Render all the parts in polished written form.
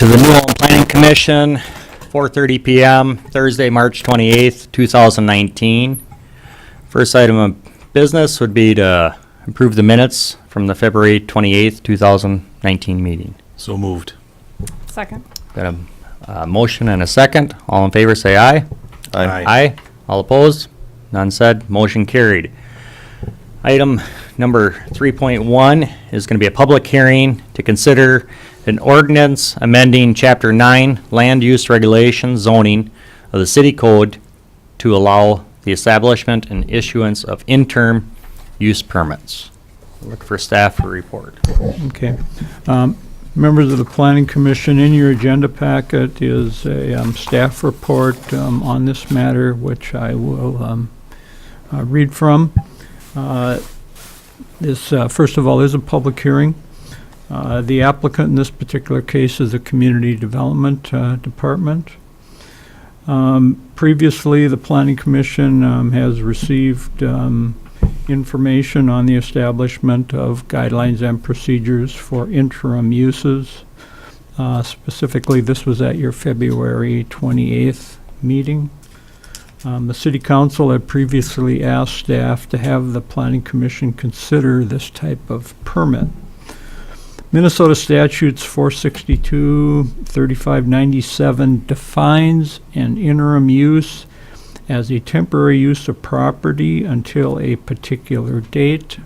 to the New Ulm Planning Commission, 4:30 p.m., Thursday, March 28th, 2019. First item of business would be to approve the minutes from the February 28th, 2019 meeting. So moved. Second. Got a motion and a second. All in favor say aye. Aye. Aye. All opposed? None said. Motion carried. Item number 3.1 is going to be a public hearing to consider an ordinance amending Chapter 9 Land Use Regulations Zoning of the City Code to allow the establishment and issuance of interim use permits. Look for staff for report. Okay. Members of the Planning Commission, in your agenda packet is a staff report on this matter, which I will read from. This, first of all, is a public hearing. The applicant in this particular case is the Community Development Department. Previously, the Planning Commission has received information on the establishment of guidelines and procedures for interim uses. Specifically, this was at your February 28th meeting. The City Council had previously asked staff to have the Planning Commission consider this type of permit. Minnesota Statutes 462-3597 defines an interim use as a temporary use of property until a particular date,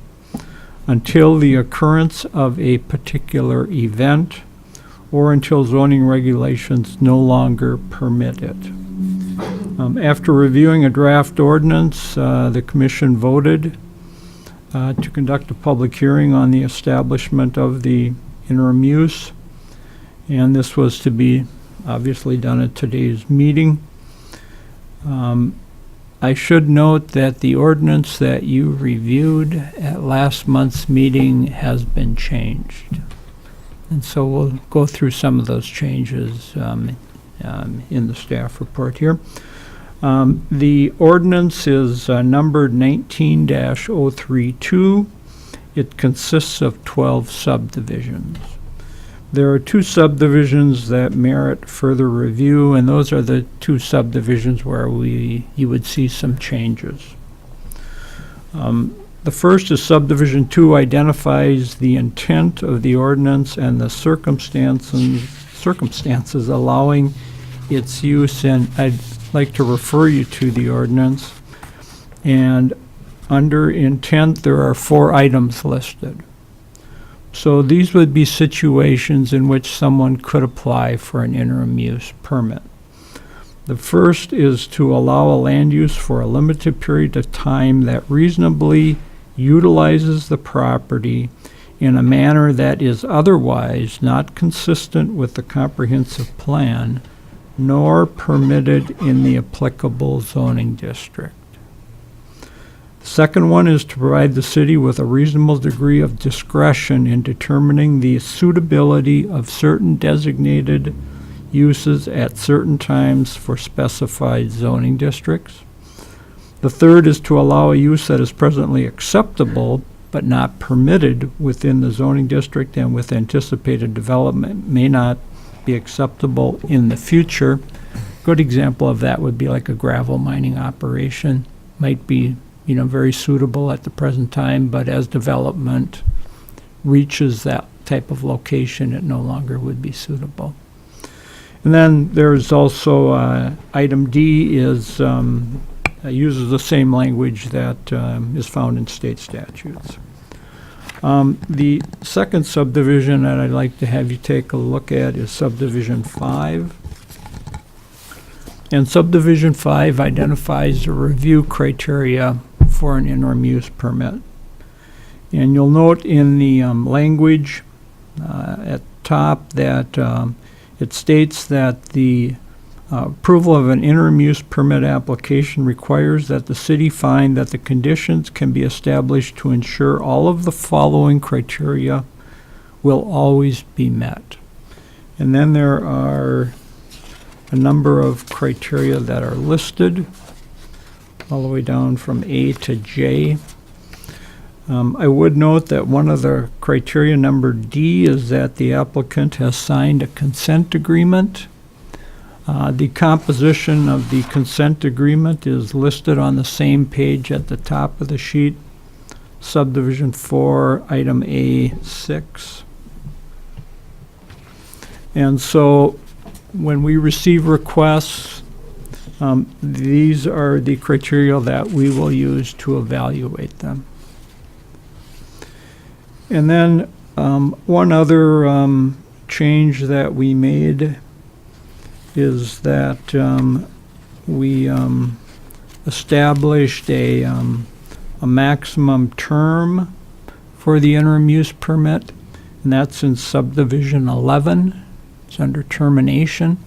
until the occurrence of a particular event, or until zoning regulations no longer permit it. After reviewing a draft ordinance, the Commission voted to conduct a public hearing on the establishment of the interim use, and this was to be obviously done at today's meeting. I should note that the ordinance that you reviewed at last month's meeting has been changed. And so we'll go through some of those changes in the staff report here. The ordinance is numbered 19-032. It consists of 12 subdivisions. There are two subdivisions that merit further review, and those are the two subdivisions where you would see some changes. The first is subdivision 2 identifies the intent of the ordinance and the circumstances allowing its use, and I'd like to refer you to the ordinance. And under intent, there are 4 items listed. So these would be situations in which someone could apply for an interim use permit. The first is to allow a land use for a limited period of time that reasonably utilizes the property in a manner that is otherwise not consistent with the comprehensive plan nor permitted in the applicable zoning district. The second one is to provide the city with a reasonable degree of discretion in determining the suitability of certain designated uses at certain times for specified zoning districts. The third is to allow a use that is presently acceptable but not permitted within the zoning district and with anticipated development may not be acceptable in the future. Good example of that would be like a gravel mining operation. Might be, very suitable at the present time, but as development reaches that type of location, it no longer would be suitable. And then there's also item D is uses the same language that is found in state statutes. The second subdivision that I'd like to have you take a look at is subdivision 5. And subdivision 5 identifies the review criteria for an interim use permit. And you'll note in the language at top that it states that the approval of an interim use permit application requires that the city find that the conditions can be established to ensure all of the following criteria will always be met. And then there are a number of criteria that are listed all the way down from A to J. I would note that one of the criteria, number D, is that the applicant has signed a consent agreement. The composition of the consent agreement is listed on the same page at the top of the sheet, subdivision 4, item A6. And so when we receive requests, these are the criteria that we will use to evaluate them. And then one other change that we made is that we established a maximum term for the interim use permit, and that's in subdivision 11. It's under termination,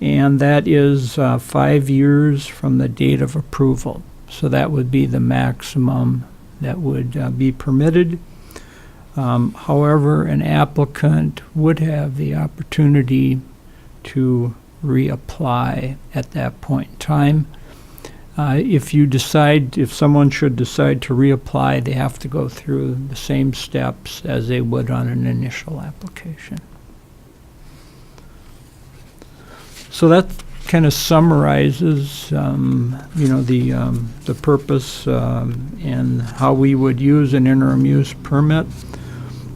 and that is 5 years from the date of approval. So that would be the maximum that would be permitted. However, an applicant would have the opportunity to reapply at that point in time. If someone should decide to reapply, they have to go through the same steps as they would on an initial application. So that kind of summarizes, the purpose and how we would use an interim use permit.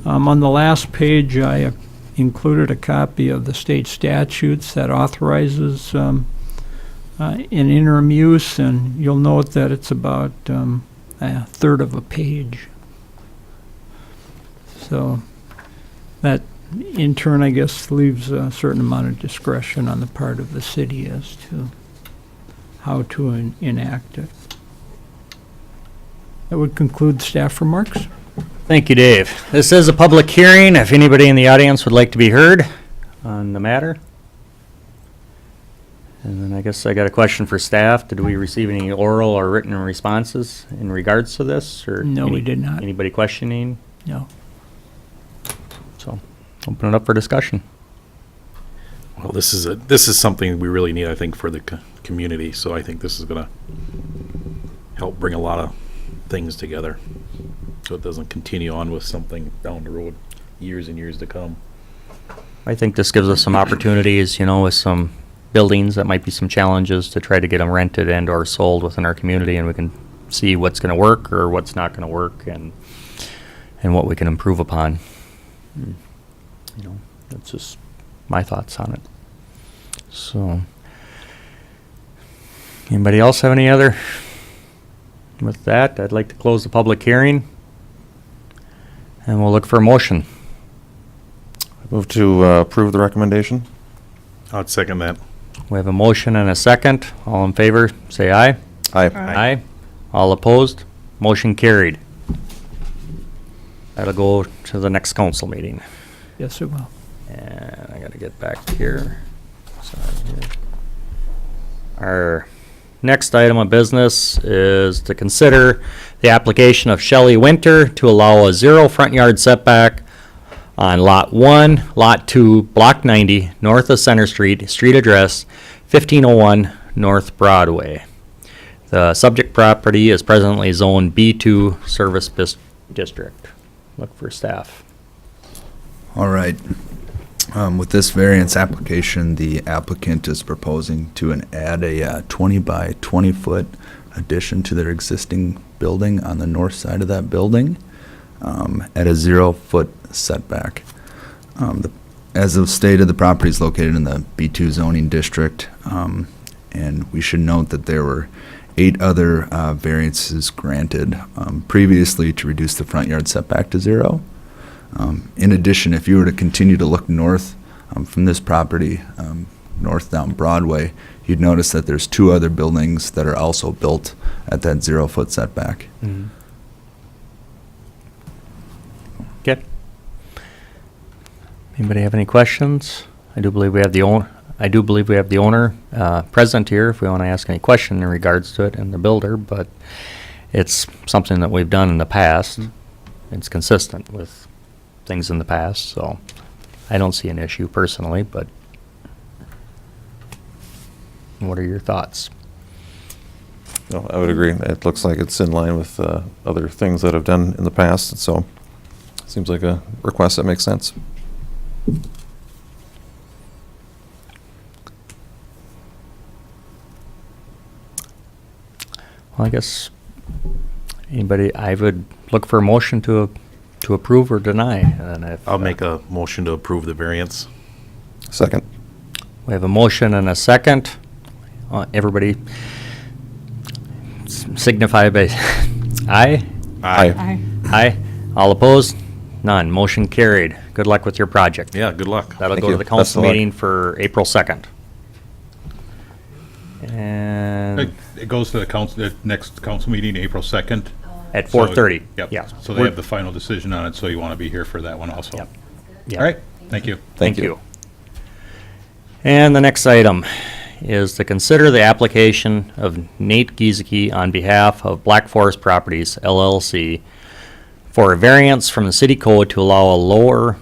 On the last page, I included a copy of the state statutes that authorizes an interim use, and you'll note that it's about a third of a page. So that, in turn, I guess, leaves a certain amount of discretion on the part of the city as to how to enact it. That would conclude staff remarks. Thank you, Dave. This is a public hearing. If anybody in the audience would like to be heard on the matter. And then I guess I got a question for staff. Did we receive any oral or written responses in regards to this? Or No, we did not. Anybody questioning? No. So, open it up for discussion. Well, this is something we really need, I think, for the community. So I think this is going to help bring a lot of things together, so it doesn't continue on with something down the road, years and years to come. I think this gives us some opportunities, with some buildings that might be some challenges to try to get them rented and or sold within our community, and we can see what's going to work or what's not going to work, and what we can improve upon. That's just my thoughts on it. So, anybody else have any other? With that, I'd like to close the public hearing, and we'll look for a motion. Move to approve the recommendation. I'd second that. We have a motion and a second. All in favor, say aye. Aye. Aye. All opposed? Motion carried. That'll go to the next council meeting. Yes, it will. And I gotta get back here. Sorry here. Our next item of business is to consider the application of Shelley Winter to allow a 0 front yard setback on Lot 1, Lot 2, Block 90, north of Center Street, street address 1501 North Broadway. The subject property is presently zoned B2 Service District. Look for staff. All right. With this variance application, the applicant is proposing to add a 20 by 20 foot addition to their existing building on the north side of that building at a 0 foot setback. As of stated, the property is located in the B2 zoning district, and we should note that there were 8 other variances granted previously to reduce the front yard setback to 0. In addition, if you were to continue to look north from this property, north down Broadway, you'd notice that there's 2 other buildings that are also built at that 0 foot setback. Okay. Anybody have any questions? I do believe we have the owner present here if we want to ask any question in regards to it, and the builder, but it's something that we've done in the past. It's consistent with things in the past, so I don't see an issue personally, but what are your thoughts? No, I would agree. It looks like it's in line with other things that I've done in the past, so seems like a request that makes sense. Well, I guess I would look for a motion to approve or deny. And if, I'll make a motion to approve the variance. Second. We have a motion and a second. Everybody signify by aye. Aye. Aye. All opposed? None. Motion carried. Good luck with your project. Yeah, good luck. That'll Thank go to you. the Best council of luck. meeting for April 2nd. And It goes to the council, the next council meeting, April 2nd. at So- 4:30. Yep. Yeah. So they have the final decision on it, so you want to be here for that one also. Yep. Yep. All right, thank you. Thank you. And the next item is to consider the application of Nate Giesecke on behalf of Black Forest Properties LLC for a variance from the city code to allow a lower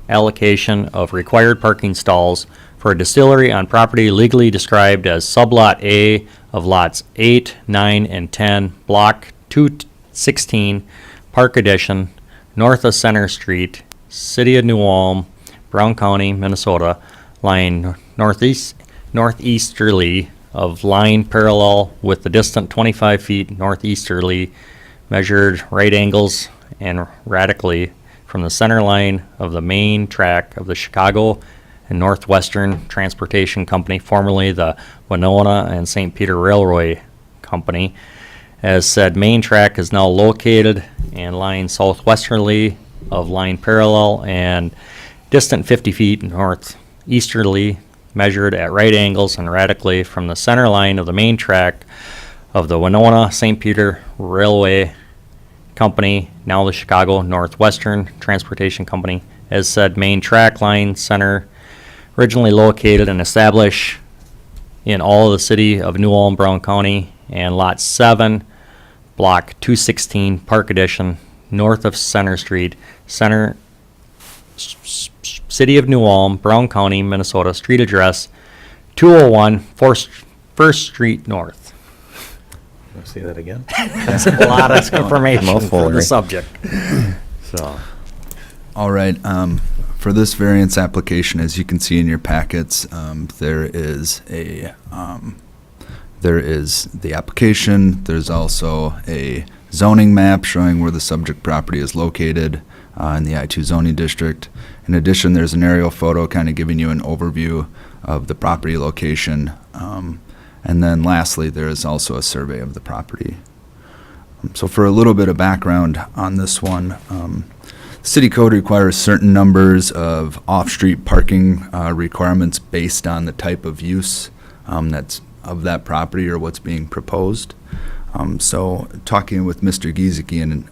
allocation of required parking stalls for a distillery on property legally described as Sublot A of lots 8, 9, and 10, Block 216, Park Addition, north of Center Street, City of New Ulm, Brown County, Minnesota, lying northeasterly of line parallel with the distant 25 feet northeasterly, measured right angles and radically from the center line of the main track of the Chicago and Northwestern Transportation Company, formerly the Winona and St. Peter Railway Company. As said, main track is now located and lying southwesterly of line parallel and distant 50 feet northeasterly, measured at right angles and radically from the center line of the main track of the Winona St. Peter Railway Company, now the Chicago Northwestern Transportation Company. As said, main track line center originally located and established in all of the city of New Ulm, Brown County, and Lot 7, Block 216, Park Addition, north of Center Street, City of New Ulm, Brown County, Minnesota, street address 201 First Street North. Want to say that again? That's a lot of information Mouthful, for the right? subject. So, All right, for this variance application, as you can see in your packets, there is the application. There's also a zoning map showing where the subject property is located in the I-2 zoning district. In addition, there's an aerial photo kind of giving you an overview of the property location. And then lastly, there is also a survey of the property. So for a little bit of background on this one, City code requires certain numbers of off-street parking requirements based on the type of use that's of that property or what's being proposed. So talking with Mr. Giesecke in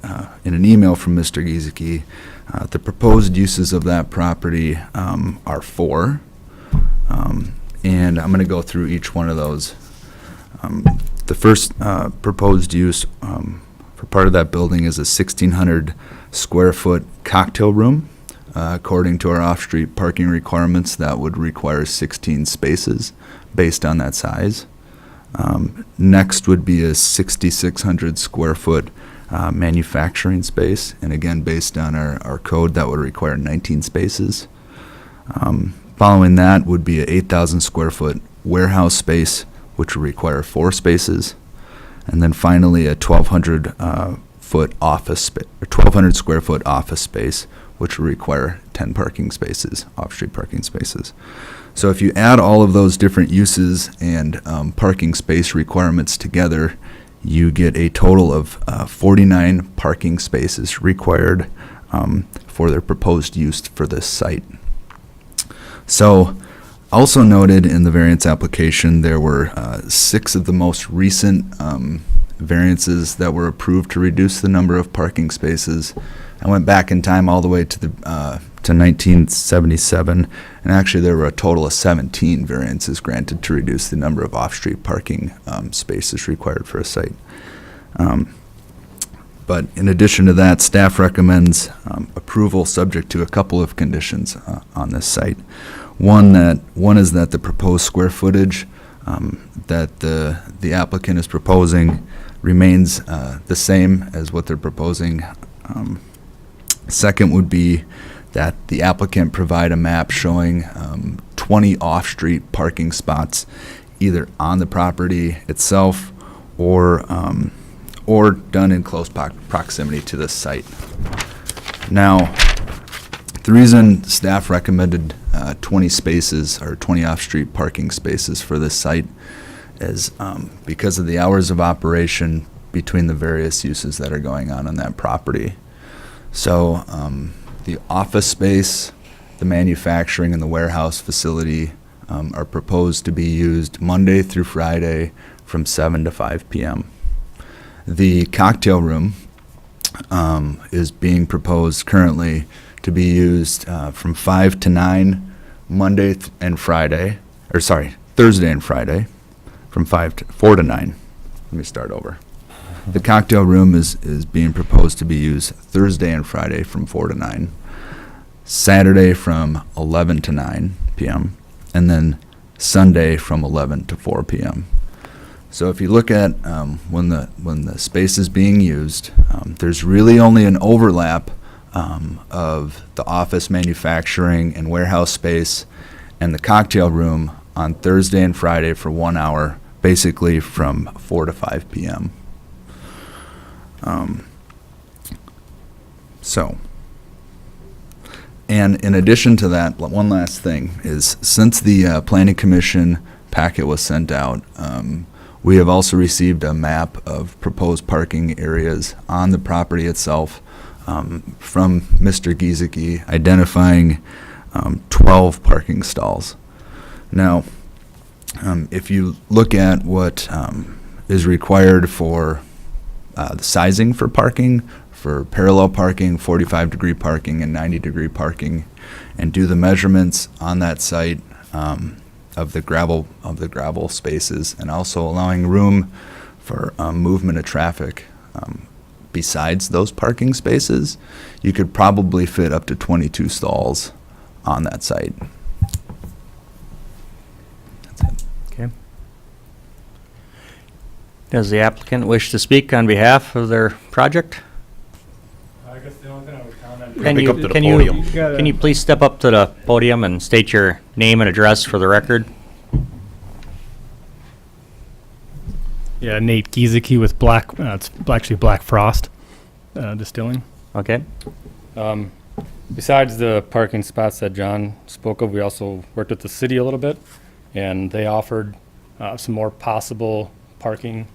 an email from Mr. Giesecke, the proposed uses of that property are 4. And I'm going to go through each one of those. The first proposed use for part of that building is a 1,600 square foot cocktail room. According to our off-street parking requirements, that would require 16 spaces based on that size. Next would be a 6,600 square foot manufacturing space, and again, based on our code, that would require 19 spaces. Following that would be a 8,000 square foot warehouse space, which would require 4 spaces. And then finally, a 1,200 foot office space, or 1,200 square foot office space, which would require 10 parking spaces, off-street parking spaces. So if you add all of those different uses and parking space requirements together, you get a total of 49 parking spaces required for their proposed use for this site. So also noted in the variance application, there were 6 of the most recent variances that were approved to reduce the number of parking spaces. I went back in time all the way to 1977, and actually there were a total of 17 variances granted to reduce the number of off-street parking spaces required for a site. But in addition to that, staff recommends approval subject to a couple of conditions on this site. One is that the proposed square footage that the applicant is proposing remains the same as what they're proposing. Second would be that the applicant provide a map showing 20 off-street parking spots, either on the property itself or done in close proximity to the site. Now, the reason staff recommended 20 spaces or 20 off-street parking spaces for this site is because of the hours of operation between the various uses that are going on that property. So the office space, the manufacturing, and the warehouse facility are proposed to be used Monday through Friday from 7 to 5 p.m. The cocktail room is being proposed currently to be used from 5 to 9 Monday and Friday, Thursday and Friday, from 4 to 9. Let me start over. The cocktail room is being proposed to be used Thursday and Friday from 4 to 9, Saturday from 11 to 9 p.m., and then Sunday from 11 to 4 p.m. So if you look at when the space is being used, there's really only an overlap of the office, manufacturing, and warehouse space and the cocktail room on Thursday and Friday for 1 hour, basically from 4 to 5 p.m. And in addition to that, one last thing is, since the Planning Commission packet was sent out, we have also received a map of proposed parking areas on the property itself from Mr. Giesecke, identifying 12 parking stalls. Now, if you look at what is required for the sizing for parking, for parallel parking, 45-degree parking, and 90-degree parking, and do the measurements on that site of the gravel spaces, and also allowing room for movement of traffic besides those parking spaces, you could probably fit up to 22 stalls on that site. That's it. Okay. Does the applicant wish to speak on behalf of their project? I guess the only thing I would comment. Pick up to the podium. Can you please step up to the podium and state your name and address for the record? Yeah, Nate Giesecke with it's actually Black Frost Distilling. Okay. Besides the parking spots that John spoke of, we also worked with the city a little bit, and they offered some more possible parking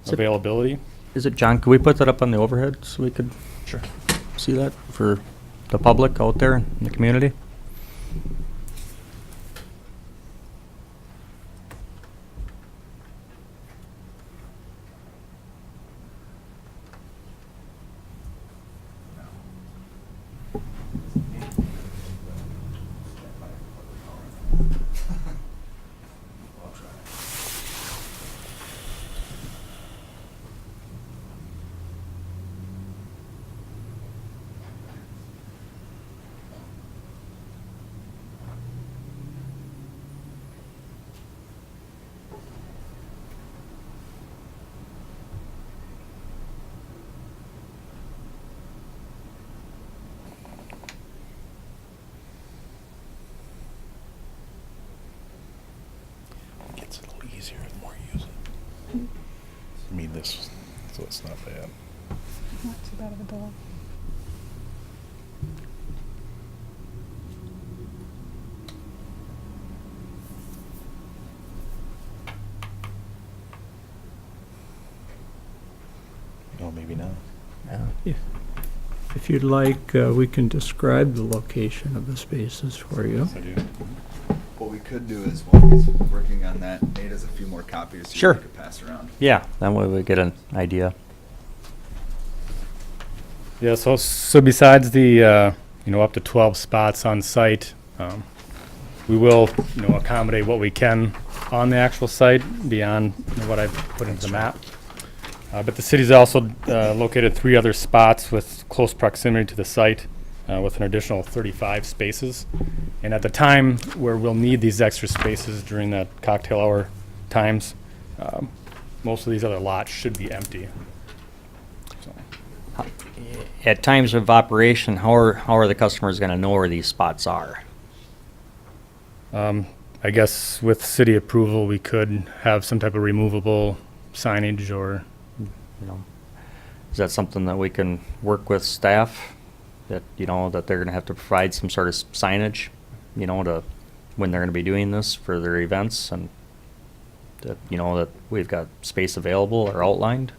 availability. Is it John? Could we put that up on the overhead so we could see that for the public out there in the community? Gets a little easier the more you use it. I mean this, so it's not bad. Not too bad of a delay. Oh, maybe not. If you'd like, we can describe the location of the spaces for you. I do. What we could do is, while he's working on that, Nate has a few more copies so Sure. you could pass around. Yeah, that way we get an idea. Yeah, so besides the up to 12 spots on site, we will accommodate what we can on the actual site beyond what I put into the map. But the city's also located 3 other spots with close proximity to the site with an additional 35 spaces. And at the time where we'll need these extra spaces during that cocktail hour times. Most of these other lots should be empty. So, At times of operation, how are the customers gonna know where these spots are? I guess with city approval, we could have some type of removable signage or, You know, is that something that we can work with staff? That, you know, that they're gonna have to provide some sort of signage, you know, to, when they're gonna be doing this for their events, and that, you know, that we've got space available or outlined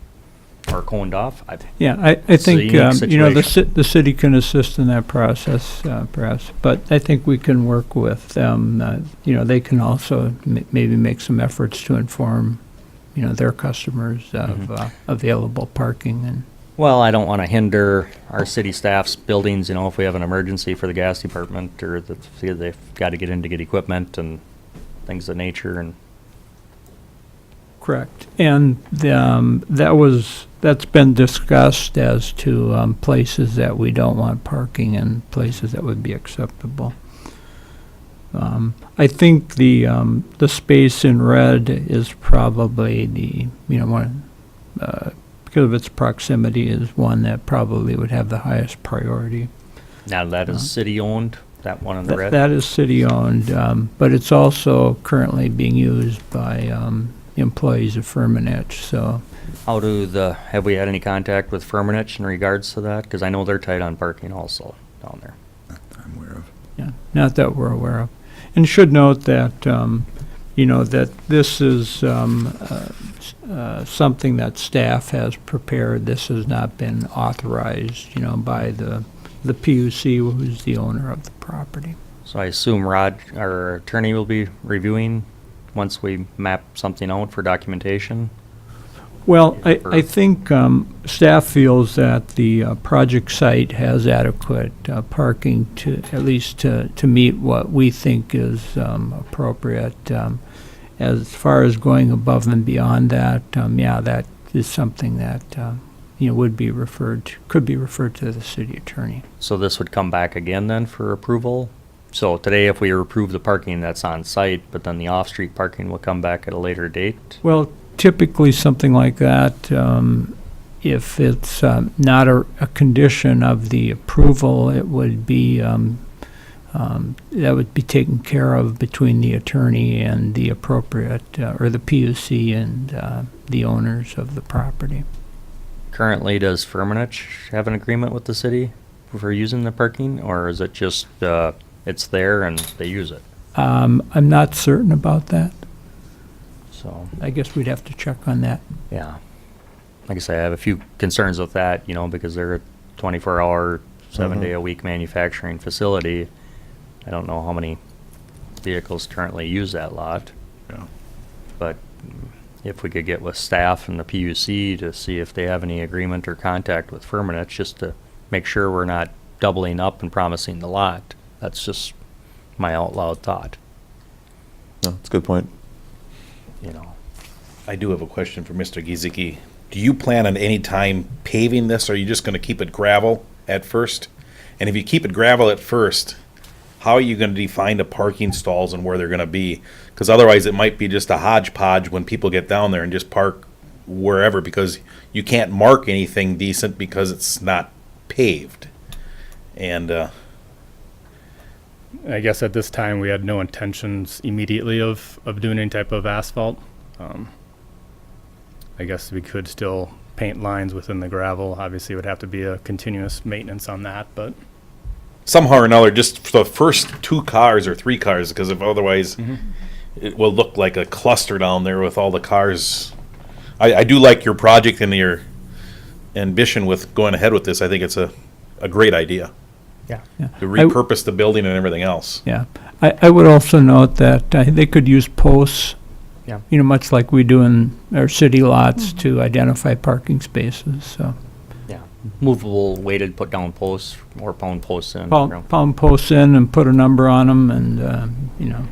or coned off? Yeah, I It's a think, unique you know, situation. the city can assist in that process, perhaps, but I think we can work with them. You know, they can also maybe make some efforts to inform, you know, their customers of available parking and, Well, I don't wanna hinder our city staff's buildings, you know, if we have an emergency for the gas department, or that they've gotta get in to get equipment and things of nature, and correct. And that's been discussed as to places that we don't want parking and places that would be acceptable. I think the space in red is probably the, you know, one, because of its proximity, is one that probably would have the highest priority. now that is city-owned, that one in the red? That is city-owned, but it's also currently being used by employees of Firmenich, so, How have we had any contact with Firmenich in regards to that? Because I know they're tight on parking also down there. I'm aware of. yeah, not that we're aware of. And should note that, you know, that this is something that staff has prepared. This has not been authorized, you know, by the PUC, who's the owner of the property. So I assume our attorney will be reviewing once we map something out for documentation? Well, I think staff feels that the project site has adequate parking to, at least to meet what we think is appropriate. As far as going above and beyond that, yeah, that is something that, you know, could be referred to the city attorney. So this would come back again then for approval? So today, if we approve the parking that's on site, but then the off-street parking will come back at a later date? Well, typically, something like that, if it's not a condition of the approval, it would be, that would be taken care of between the attorney and the appropriate, or the PUC and the owners of the property. Currently, does Firmenich have an agreement with the city for using the parking, or is it just, it's there and they use it? I'm not certain about that. So, I guess we'd have to check on that. yeah. Like I say, I have a few concerns with that, you know, because they're a 24-hour, 7-day-a-week manufacturing facility. I don't know how many vehicles currently use that lot. Yeah. But if we could get with staff and the PUC to see if they have any agreement or contact with Firmenich, just to make sure we're not doubling up and promising the lot. That's just my out loud thought, No, it's a good point. you know. I do have a question for Mr. Giesecke. Do you plan on any time paving this, or are you just gonna keep it gravel at first? And if you keep it gravel at first, how are you gonna define the parking stalls and where they're gonna be? Because otherwise it might be just a hodgepodge when people get down there and just park wherever, because you can't mark anything decent because it's not paved. And, I guess at this time, we had no intentions immediately of doing any type of asphalt. I guess we could still paint lines within the gravel. Obviously, it would have to be a continuous maintenance on that, but somehow or another, just for the first 2 cars or 3 cars, because if otherwise it will look like a cluster down there with all the cars. I do like your project and your ambition with going ahead with this. I think it's a great idea Yeah. Yeah. to repurpose the building and everything else. Yeah. I would also note that they could use posts, Yeah. you know, much like we do in our city lots to identify parking spaces, so. Yeah. Movable weighted put down posts or pound posts in. you know. Pound posts in and put a number on them and, you know,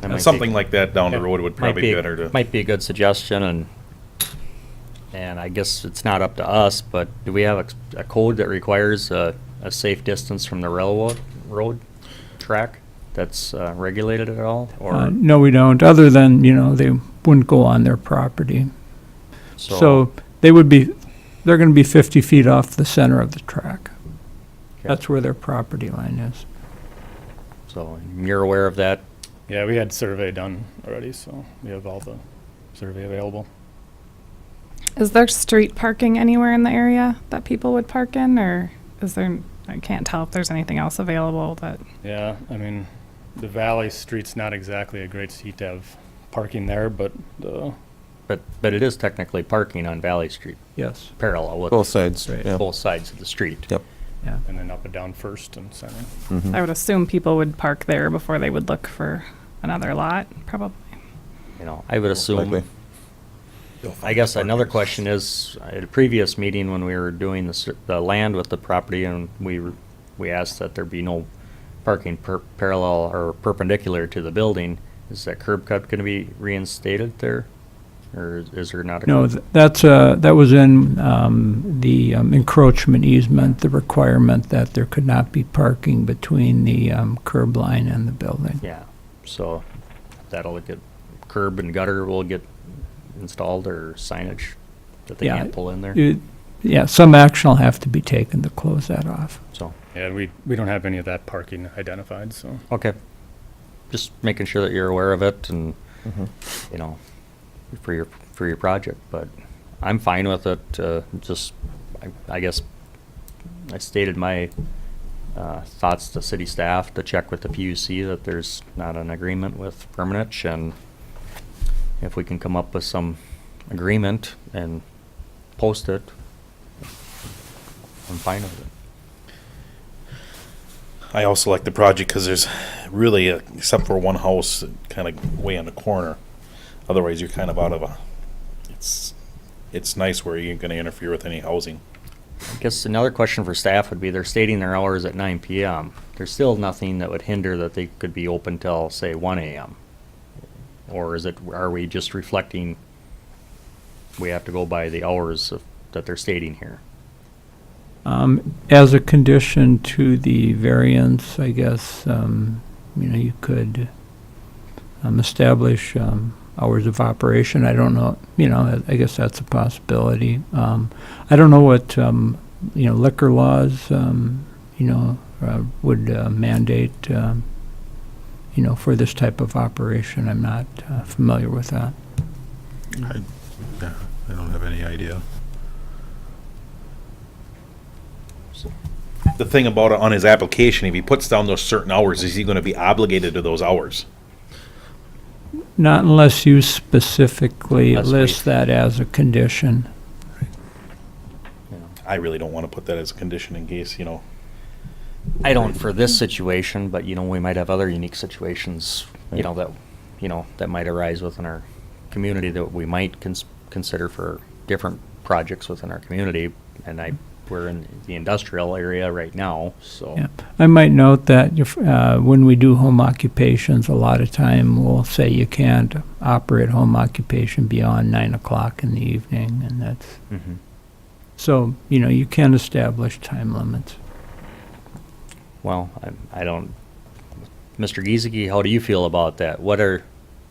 That might be- Something like that down the road would might probably be be a- better to. Might be a good suggestion, and I guess it's not up to us, but do we have a code that requires a safe distance from the railroad road track? that's regulated at all? Or, No, we don't, other than, they wouldn't go on their property. So they're going to be 50 feet off the center of the track. Okay. That's where their property line is. So you're aware of that? Yeah, we had survey done already, so we have all the survey available. Is there street parking anywhere in the area that people would park in, or is there, I can't tell if there's anything else available that, Yeah, I mean, the Valley Street's not exactly a great street to have parking there, but But it is technically parking on Valley Street, Yes. parallel with Both sides, Right. yeah. both sides of the street. Yep. Yeah. and then up and down First and Center. Mhm. I would assume people would park there before they would look for another lot, probably. You know, I would Most assume. likely. I guess another question is, at a previous meeting when we were doing the land with the property, and we asked that there be no parking parallel or perpendicular to the building, is that curb cut gonna be reinstated there? Or is there not a? No, curb- that was in the encroachment easement, the requirement that there could not be parking between the curb line and the building. Yeah, so that'll get, curb and gutter will get installed, or signage that they Yeah, can't pull in there, Yeah, some action will have to be taken to close that off. so, Yeah, we don't have any of that parking identified, so. okay. Just making sure that you're aware of it and, Mhm. you know, for your project, but I'm fine with it, just, I guess, I stated my, thoughts to city staff to check with the PUC that there's not an agreement with Permanich, and if we can come up with some agreement and post it, I'm fine with it. I also like the project because there's really, except for one house, kind of way on the corner. Otherwise, you're kind of out of it's nice where you ain't gonna interfere with any housing. I guess another question for staff would be, they're stating their hours at 9 PM. There's still nothing that would hinder that they could be open till, say, 1 AM. Or are we just reflecting, we have to go by the hours that they're stating here? As a condition to the variance, I guess, you could establish hours of operation. I don't know, I guess that's a possibility. I don't know what, liquor laws, would mandate, for this type of operation. I'm not familiar with that. I don't have any idea. The thing about it on his application, if he puts down those certain hours, is he gonna be obligated to those hours? Not unless you specifically Unless list we- that as a condition. You know, I really don't wanna put that as a condition in case, I don't for this situation, but, we might have other unique situations, that might arise within our community that we might consider for different projects within our community. And we're in the industrial area right now, so. Yeah. I might note that if, when we do home occupations, a lot of time we'll say you can't operate home occupation beyond 9 o'clock in the evening, and that's, Mhm. so, you can establish time limits. Well, I don't, Mr. Giesecke, how do you feel about that?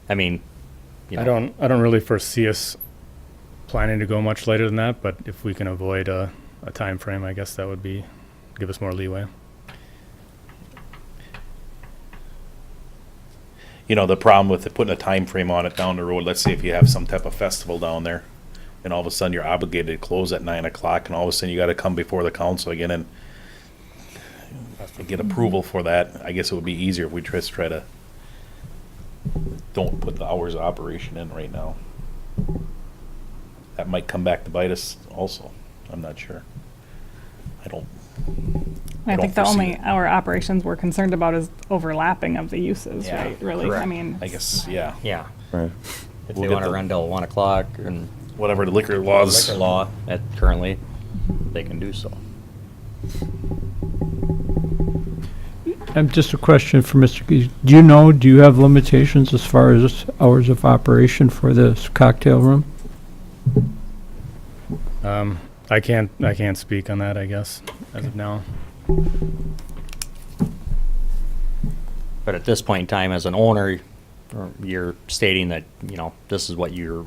I don't really foresee us planning to go much later than that, but if we can avoid a time frame, I guess that would give us more leeway. The problem with putting a time frame on it down the road, let's say if you have some type of festival down there, and all of a sudden you're obligated to close at 9 o'clock, and all of a sudden you gotta come before the council again and get approval for that. I guess it would be easier if we just try to don't put the hours of operation in right now. That might come back to bite us also. I'm not sure. I don't I think the foresee only it. hour operations we're concerned about is overlapping of the uses, Yeah, right? Really, I correct. mean, I guess, yeah. Yeah, Right. if We'll they get wanna the- run till 1 o'clock and Whatever the liquor laws. liquor law currently, they can do so. Just a question for Mr. Gies. Do you have limitations as far as hours of operation for this cocktail room? I can't speak on that, I guess, as of now. But at this point in time, as an owner, you're stating that, this is what you're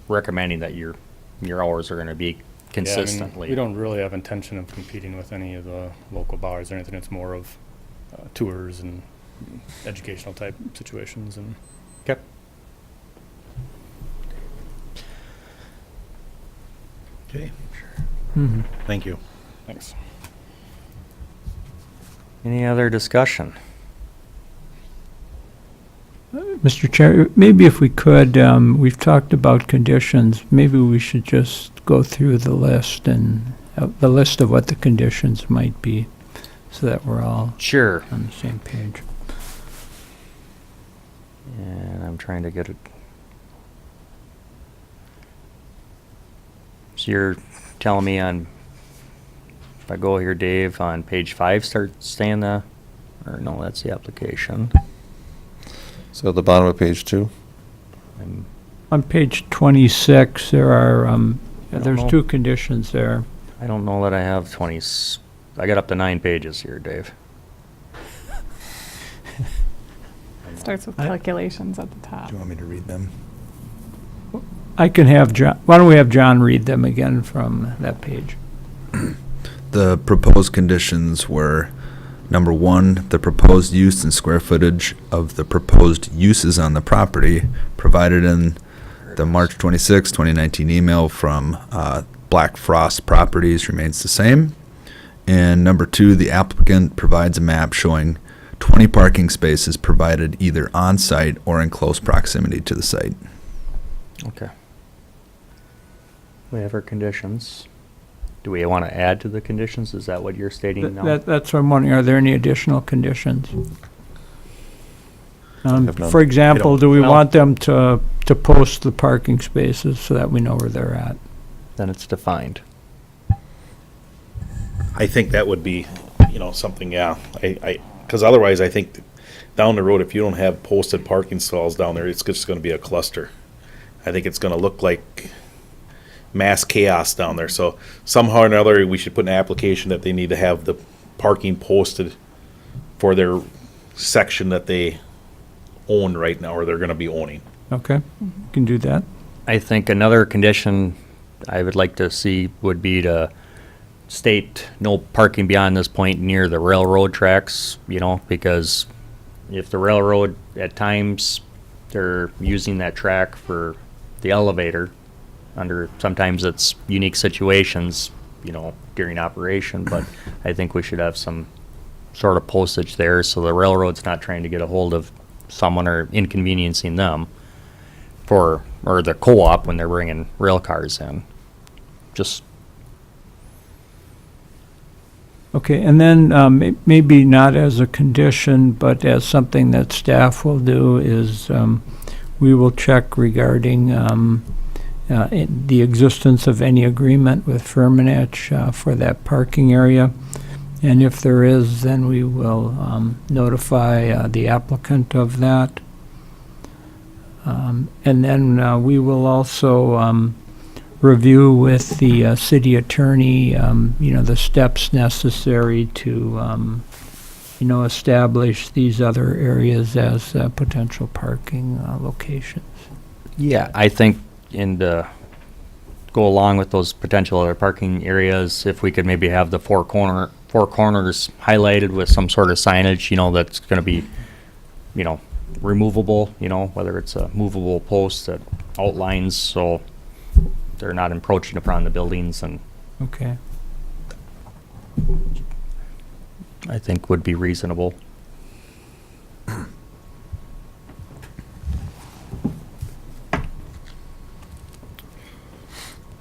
recommending, that your hours are gonna be Yeah, I mean, consistently. we don't really have intention of competing with any of the local bars or anything. It's more of tours and educational type situations and. Okay. Okay, Mhm. thank you. Thanks. Any other discussion? Mr. Chair, maybe if we could, we've talked about conditions, maybe we should just go through the list and the list of what the conditions might be, so that we're all Sure. on the same page. And I'm trying to get it. So you're telling me if I go here, Dave, on page 5, start saying or no, that's the application. So at the bottom of page 2, I'm- On page 26, there are, don't there's know. 2 conditions there. I don't know that I have 20, I got up to 9 pages here, Dave. Starts with I- calculations at the top. Do you want me to read them? I can have John, why don't we have John read them again from that page? The proposed conditions were, number 1, the proposed use and square footage of the proposed uses on the property provided in the March 26, 2019 email from Black Frost Properties remains the same. And number 2, the applicant provides a map showing 20 parking spaces provided either on-site or in close proximity to the site. Okay. We have our conditions. Do we want to add to the conditions? Is that what you're stating now? That's what I'm wondering, are there any additional conditions? have none. For example, do we No. want them to post the parking spaces so that we know where they're at? Then it's defined. I think that would be, something, yeah, because otherwise I think down the road, if you don't have posted parking stalls down there, it's just gonna be a cluster. I think it's gonna look like mass chaos down there, so somehow or another, we should put an application that they need to have the parking posted for their section that they own right now, or they're gonna be owning. Okay, can do that. I think another condition I would like to see would be to state no parking beyond this point near the railroad tracks, because if the railroad, at times, they're using that track for the elevator sometimes it's unique situations, during operation, but I think we should have some sort of postage there so the railroad's not trying to get a hold of someone or inconveniencing them or the co-op when they're bringing rail cars in. Just, Okay, and then maybe not as a condition, but as something that staff will do is we will check regarding the existence of any agreement with Firmenich for that parking area. And if there is, then we will notify the applicant of that. And then we will also review with the city attorney, the steps necessary to, establish these other areas as potential parking locations. yeah, I think go along with those potential other parking areas, if we could maybe have the four corners highlighted with some sort of signage, that's gonna be, removable, whether it's a movable post that outlines so they're not encroaching upon the buildings, and Okay. I think would be reasonable.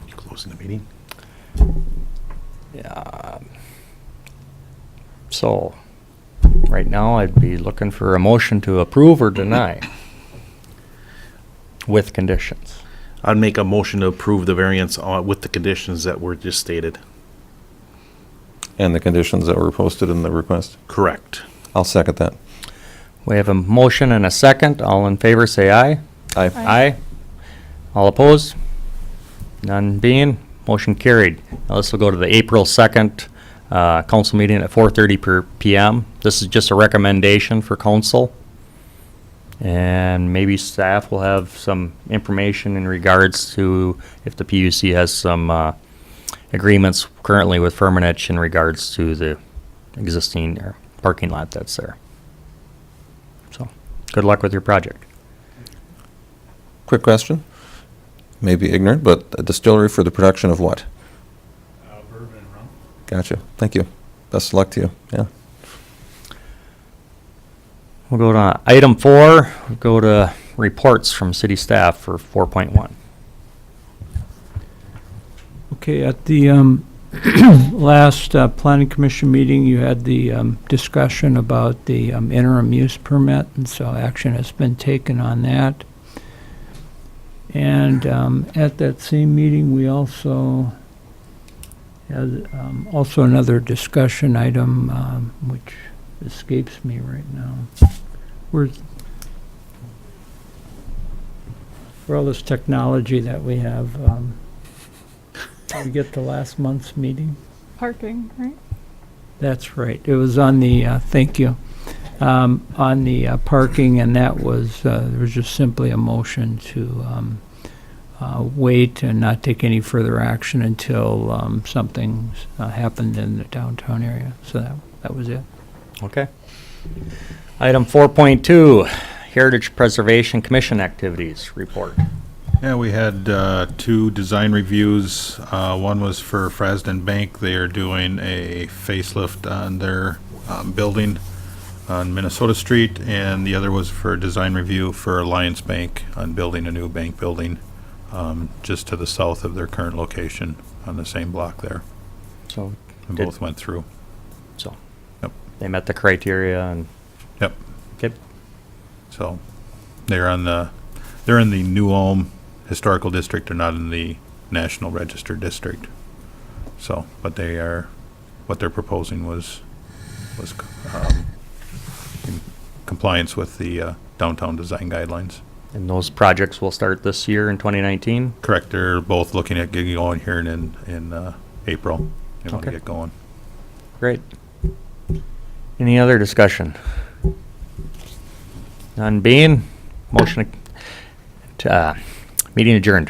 You closing the meeting? Yeah. So, right now, I'd be looking for a motion to approve or deny with conditions. I'd make a motion to approve the variance with the conditions that were just stated. and the conditions that were posted in the request. Correct. I'll second that. We have a motion and a second. All in favor, say aye. Aye. Aye. All opposed? None being, motion carried. Now this will go to the April 2nd council meeting at 4:30 PM. this is just a recommendation for council. And maybe staff will have some information in regards to if the PUC has some agreements currently with Firmenich in regards to the existing parking lot that's there. So, good luck with your project. Quick question, maybe ignorant, but a distillery for the production of what? Bourbon and rum. Gotcha, thank you. Best of luck to you, yeah. We'll go to item 4, we'll go to reports from city staff for 4.1. Okay, at the last planning commission meeting, you had the discussion about the interim use permit, and so action has been taken on that. And at that same meeting, we also had also another discussion item, which escapes me right now. Where's for all this technology that we have, did we get to last month's meeting? Parking, right? That's right. It was on the, thank you, on the parking, and that was, there was just simply a motion to wait and not take any further action until something's happened in the downtown area. So that was it. Okay. Item 4.2, Heritage Preservation Commission activities report. Yeah, we had 2 design reviews. One was for Frasden Bank. They are doing a facelift on their building on Minnesota Street, and the other was for a design review for Alliance Bank on building a new bank building just to the south of their current location on the same block there. So, And Did- both went through. so Yep. they met the criteria and. Yep. Okay. So they're in the New Ulm Historical District. They're not in the National Register District. So, but what they're proposing was in compliance with the downtown design guidelines. And those projects will start this year in 2019? Correct. They're both looking at getting going here in April. They want to Okay. get going. Great. Any other discussion? None being, motion to, meeting adjourned.